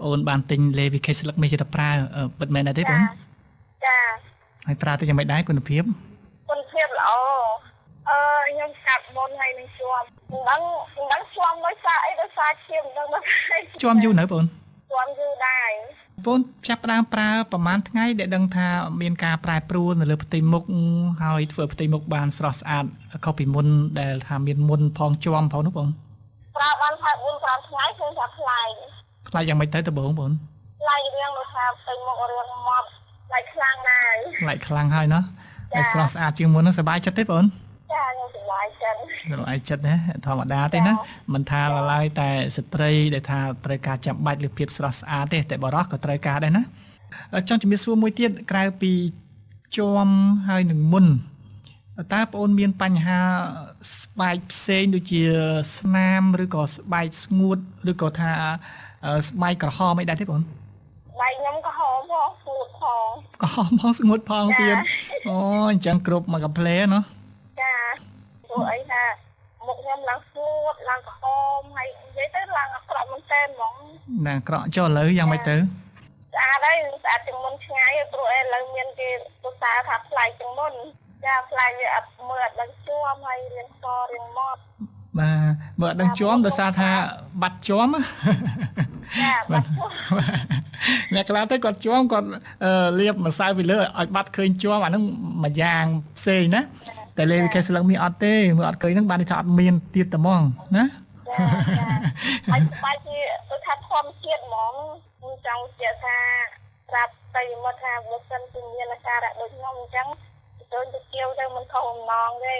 អូនបានទិញលេវីខេស្លឹកមេជាតប្រើពិតមែនដែរទេបងចាហើយប្រើទៅយ៉ាងម៉េចដែរគុណភាពល្អខ្ញុំកាត់មុនហើយនឹងជួមមិនជួមដោយសារអីដោយសារឈាមនឹងមកជួមយូរនៅបងជួមយូរដែរបងចាប់ផ្ដើមប្រើប្រហែលថ្ងៃដែលដឹងថាមានការប្រែប្រួលនៅលើផ្ទៃមុខហើយធ្វើផ្ទៃមុខបានស្រស់ស្អាតខុសពីមុនដែលថាមានមុនផងជួមផងនោះបងប្រើបានថា4-5ថ្ងៃគឺថាខ្លាយយ៉ាងម៉េចទៅបងខ្លាយរៀងដូចថាផ្ទៃមុខរៀងមកខ្លាយខ្លាំងដែរខ្លាំងហើយណាតែស្រស់ស្អាតជាងមុននោះសប្បាយចិត្តទេបងចាខ្ញុំសប្បាយចិត្តណាធម្មតាទេណាមិនថាឡើយតែស្ត្រីដែលថាត្រូវការចាំបាច់ឬភាពស្រស់ស្អាតទេតែបរោះក៏ត្រូវការដែរណាចង់ជំរាបសួរមួយទៀតក្រៅពីជួមហើយនឹងមុនតើបងមានបញ្ហាស្បែកផ្សេងដូចជាស្នាមឬក៏ស្បែកស្ងួតឬក៏ថាស្បែកក្រហមអីដែរទេបងស្បែកខ្ញុំក្រហមផងស្ងួតផងក្រហមផងស្ងួតផងទៀតអូអញ្ចឹងគ្រប់មកកាផ្លេណាចាព្រោះអីថាមុខខ្ញុំឡើងស្ងួតឡើងក្រហមហើយនិយាយទៅឡើងអាក្រក់មែនទែនហ្មងណាអាក្រក់ចុះឥឡូវយ៉ាងម៉េចទៅស្អាតហើយស្អាតជាងមុនឆ្ងាយព្រោះឥឡូវមានគេទស្សនាថាផ្លែជាងមុនចាផ្លែវាអត់មើលអត់ដឹងជួមហើយរៀងសរៀងម៉ត់បាទមើលអត់ដឹងជួមដោយសារថាបាត់ជួមចាបាត់ជួមអ្នកខ្លះទៅគាត់ជួមគាត់លាបម្សៅពីលើឲ្យបាត់ឃើញជួមអាហ្នឹងមួយយ៉ាងផ្សេងណាតែលេខស្លឹកមានអត់ទេមើលអត់ឃើញហ្នឹងបានថាអត់មានទៀតតែហ្មងណាចាហើយស្បែកជាដូចថាធម្មជាតិហ្មងខ្ញុំចង់ជឿថាប្រាប់ទៅមកថាបើសិនជាមានអាការៈដូចខ្ញុំអញ្ចឹងចូលទៅជាវទៅមិនខុសបំណងទេ